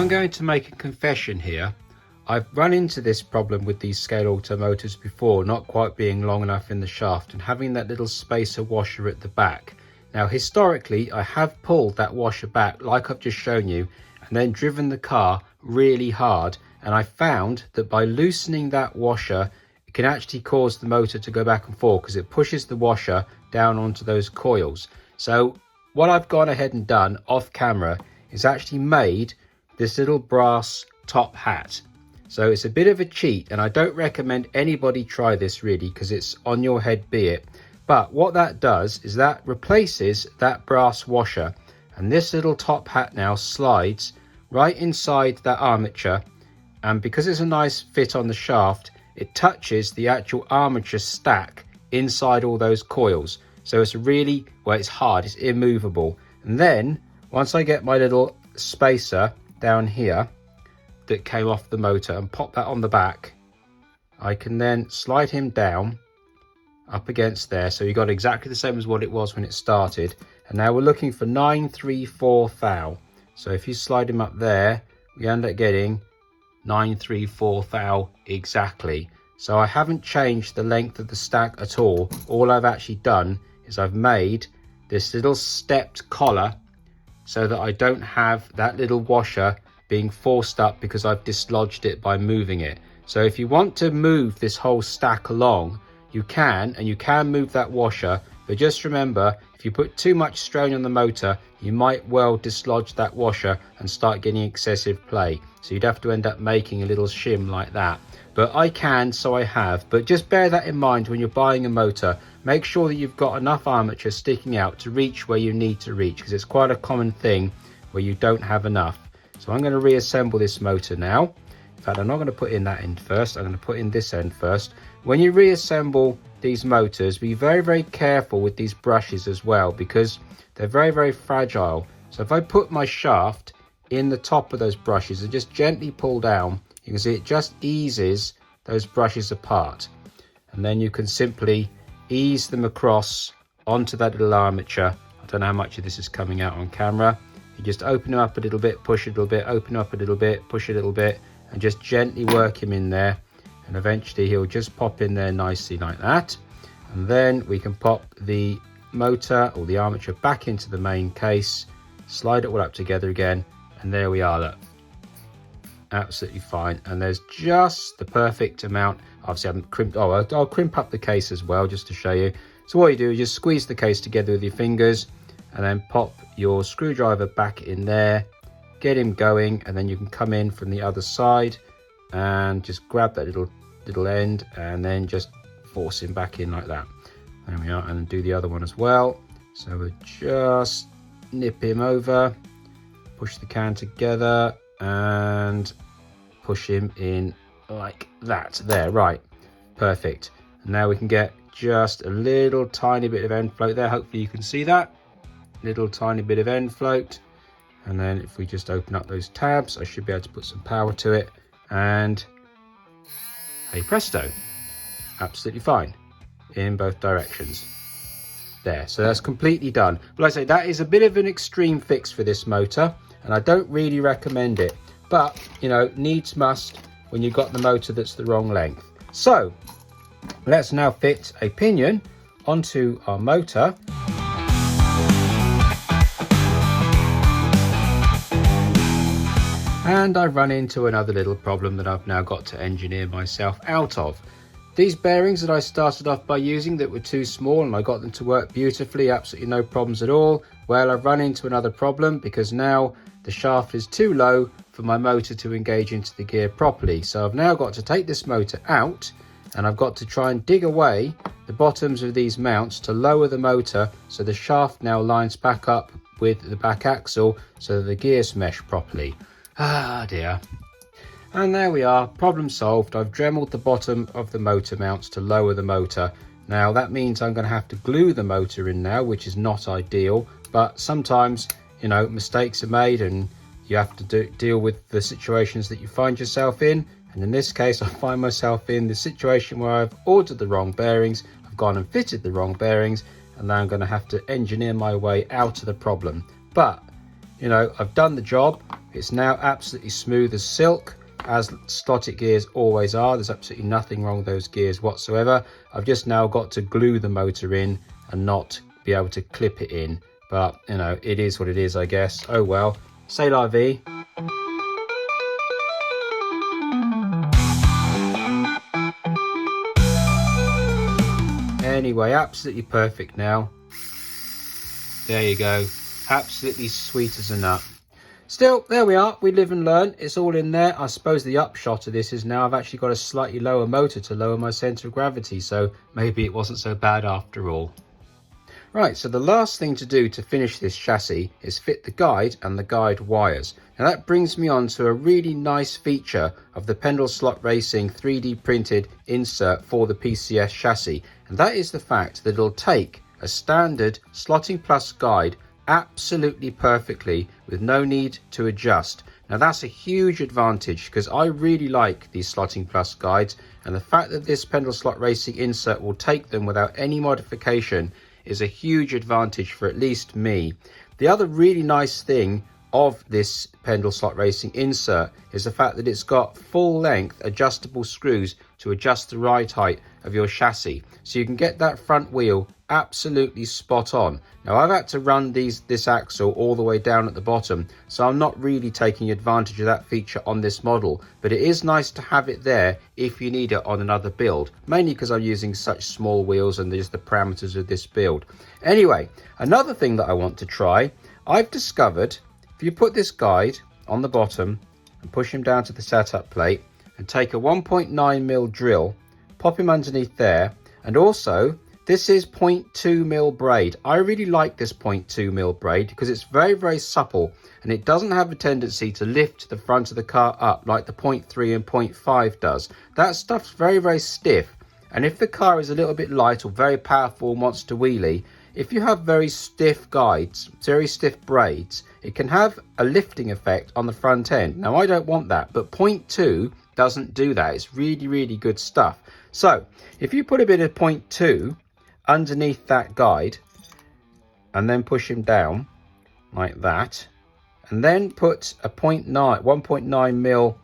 I'm going to make a confession here. I've run into this problem with these scale auto motors before, not quite being long enough in the shaft and having that little spacer washer at the back. Now historically I have pulled that washer back like I've just shown you and then driven the car really hard, and I found that by loosening that washer it can actually cause the motor to go back and forth because it pushes the washer down onto those coils. So what I've gone ahead and done off camera is actually made this little brass top hat. So it's a bit of a cheat, and I don't recommend anybody try this really because it's on your head be it. But what that does is that replaces that brass washer, and this little top hat now slides right inside that armature, and because it's a nice fit on the shaft it touches the actual armature stack inside all those coils. So it's really, well, it's hard, it's immovable. And then once I get my little spacer down here that came off the motor and pop that on the back, I can then slide him down up against there. So you got exactly the same as what it was when it started. And now we're looking for 934 thou. So if you slide him up there, we end up getting 934 thou exactly. So I haven't changed the length of the stack at all. All I've actually done is I've made this little stepped collar so that I don't have that little washer being forced up because I've dislodged it by moving it. So if you want to move this whole stack along, you can, and you can move that washer, but just remember, if you put too much strain on the motor, you might well dislodge that washer and start getting excessive play. So you'd have to end up making a little shim like that. But I can, so I have. But just bear that in mind when you're buying a motor. Make sure that you've got enough armature sticking out to reach where you need to reach, because it's quite a common thing where you don't have enough. So I'm going to reassemble this motor now. In fact, I'm not going to put in that end first. I'm going to put in this end first. When you reassemble these motors, be very, very careful with these brushes as well, because they're very, very fragile. So if I put my shaft in the top of those brushes and just gently pull down, you can see it just eases those brushes apart. And then you can simply ease them across onto that little armature. I don't know how much of this is coming out on camera. You just open them up a little bit, push it a little bit, open up a little bit, push it a little bit, and just gently work him in there. And eventually he'll just pop in there nicely like that. And then we can pop the motor or the armature back into the main case, slide it all up together again, and there we are, look. Absolutely fine. And there's just the perfect amount. Obviously I haven't crimped, I'll crimp up the case as well just to show you. So what you do is just squeeze the case together with your fingers and then pop your screwdriver back in there, get him going, and then you can come in from the other side and just grab that little end and then just force him back in like that. There we are, and do the other one as well. So we'll just nip him over, push the can together and push him in like that. There, right, perfect. And now we can get just a little tiny bit of end float there. Hopefully you can see that little tiny bit of end float. And then if we just open up those tabs, I should be able to put some power to it, and hey presto, absolutely fine in both directions. There, so that's completely done. But like I say, that is a bit of an extreme fix for this motor, and I don't really recommend it, but you know, needs must when you've got the motor that's the wrong length. So let's now fit a pinion onto our motor. And I've run into another little problem that I've now got to engineer myself out of. These bearings that I started off by using that were too small and I got them to work beautifully, absolutely no problems at all. Well, I've run into another problem because now the shaft is too low for my motor to engage into the gear properly. So I've now got to take this motor out and I've got to try and dig away the bottoms of these mounts to lower the motor so the shaft now lines back up with the back axle so that the gears mesh properly. Ah dear. And there we are, problem solved. I've dremeled the bottom of the motor mounts to lower the motor. Now that means I'm going to have to glue the motor in now, which is not ideal, but sometimes, you know, mistakes are made and you have to deal with the situations that you find yourself in. And in this case, I find myself in the situation where I've ordered the wrong bearings, I've gone and fitted the wrong bearings, and now I'm going to have to engineer my way out of the problem. But you know, I've done the job. It's now absolutely smooth as silk, as slotted gears always are. There's absolutely nothing wrong with those gears whatsoever. I've just now got to glue the motor in and not be able to clip it in. But, you know, it is what it is, I guess. Oh well. C'est la vie. Anyway, absolutely perfect now. There you go. Absolutely sweet as a nut. Still, there we are. We live and learn. It's all in there. I suppose the upshot of this is now I've actually got a slightly lower motor to lower my centre of gravity. So maybe it wasn't so bad after all. Right, so the last thing to do to finish this chassis is fit the guide and the guide wires. Now that brings me on to a really nice feature of the Pendle Slot Racing 3D printed insert for the PCS chassis. And that is the fact that it'll take a standard Slotting Plus guide absolutely perfectly with no need to adjust. Now that's a huge advantage because I really like these Slotting Plus guides, and the fact that this Pendle Slot Racing insert will take them without any modification is a huge advantage for at least me. The other really nice thing of this Pendle Slot Racing insert is the fact that it's got full length adjustable screws to adjust the ride height of your chassis, so you can get that front wheel absolutely spot on. Now I've had to run this axle all the way down at the bottom, so I'm not really taking advantage of that feature on this model, but it is nice to have it there if you need it on another build, mainly because I'm using such small wheels and there's the parameters of this build. Anyway, another thing that I want to try, I've discovered if you put this guide on the bottom and push him down to the setup plate and take a 1.9mm drill, pop him underneath there, and also this is 0.2mm braid. I really like this 0.2mm braid because it's very, very supple and it doesn't have a tendency to lift the front of the car up like the 0.3 and 0.5 does. That stuff's very, very stiff, and if the car is a little bit light or very powerful and wants to wheelie, if you have very stiff guides, very stiff braids, it can have a lifting effect on the front end. Now I don't want that, but 0.2 doesn't do that. It's really, really good stuff. So if you put a bit of 0.2 underneath that guide and then push him down like that, and then put a 1.9mm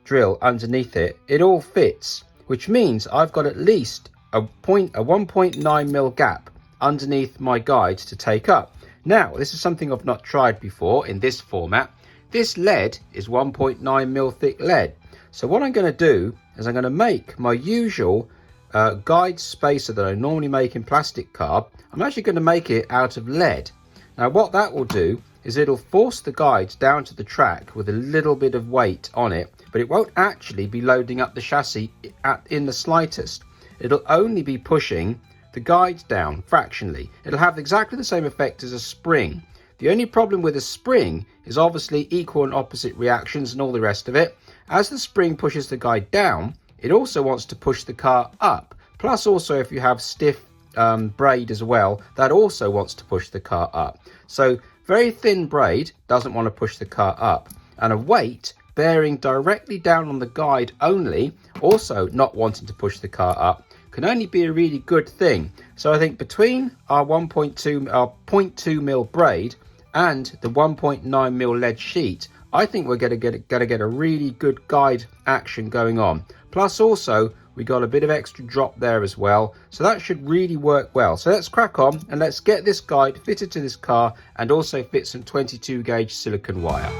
drill underneath it, it all fits, which means I've got at least a 1.9mm gap underneath my guide to take up. Now this is something I've not tried before in this format. This lead is 1.9mm thick lead, so what I'm going to do is I'm going to make my usual guide spacer that I normally make in plastic carb. I'm actually going to make it out of lead. Now what that will do is it'll force the guide down to the track with a little bit of weight on it, but it won't actually be loading up the chassis in the slightest. It'll only be pushing the guide down fractionally. It'll have exactly the same effect as a spring. The only problem with a spring is obviously equal and opposite reactions and all the rest of it. As the spring pushes the guide down, it also wants to push the car up. Plus also if you have stiff braid as well, that also wants to push the car up. So very thin braid doesn't want to push the car up. And a weight bearing directly down on the guide only, also not wanting to push the car up, can only be a really good thing. So I think between our 0.2mm braid and the 1.9mm lead sheet, I think we're going to get a really good guide action going on. Plus also we got a bit of extra drop there as well, so that should really work well. So let's crack on and let's get this guide fitted to this car and also fit some 22 gauge silicone wire.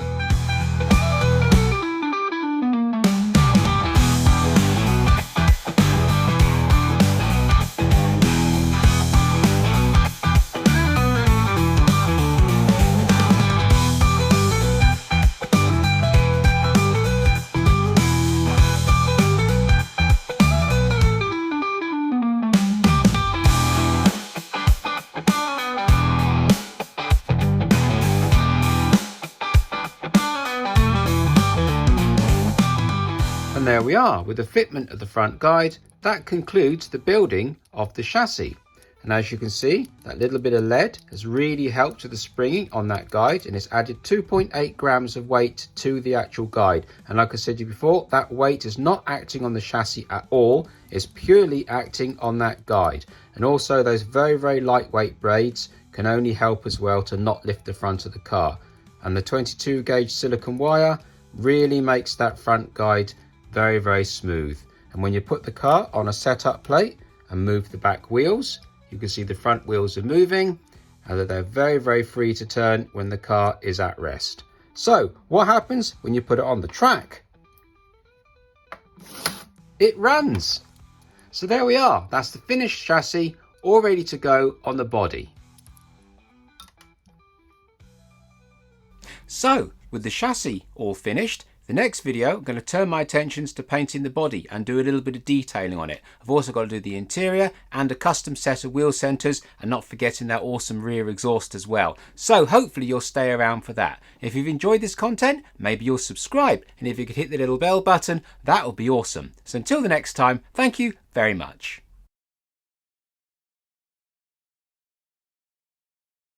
And there we are with the fitment of the front guide. That concludes the building of the chassis. And as you can see, that little bit of lead has really helped with the springing on that guide, and it's added 2.8 grams of weight to the actual guide. And like I said to you before, that weight is not acting on the chassis at all. It's purely acting on that guide. And also those very, very lightweight braids can only help as well to not lift the front of the car. and the 22 gauge silicone wire really makes that front guide very, very smooth. And when you put the car on a setup plate and move the back wheels, you can see the front wheels are moving and that they're very, very free to turn when the car is at rest. So what happens when you put it on the track? It runs. So there we are. That's the finished chassis, all ready to go on the body. So with the chassis all finished, the next video I'm going to turn my attentions to painting the body and do a little bit of detailing on it. I've also got to do the interior and a custom set of wheel centers, and not forgetting that awesome rear exhaust as well. So hopefully you'll stay around for that. If you've enjoyed this content, maybe you'll subscribe, and if you could hit the little bell button, that would be awesome. So until the next time, thank you very much.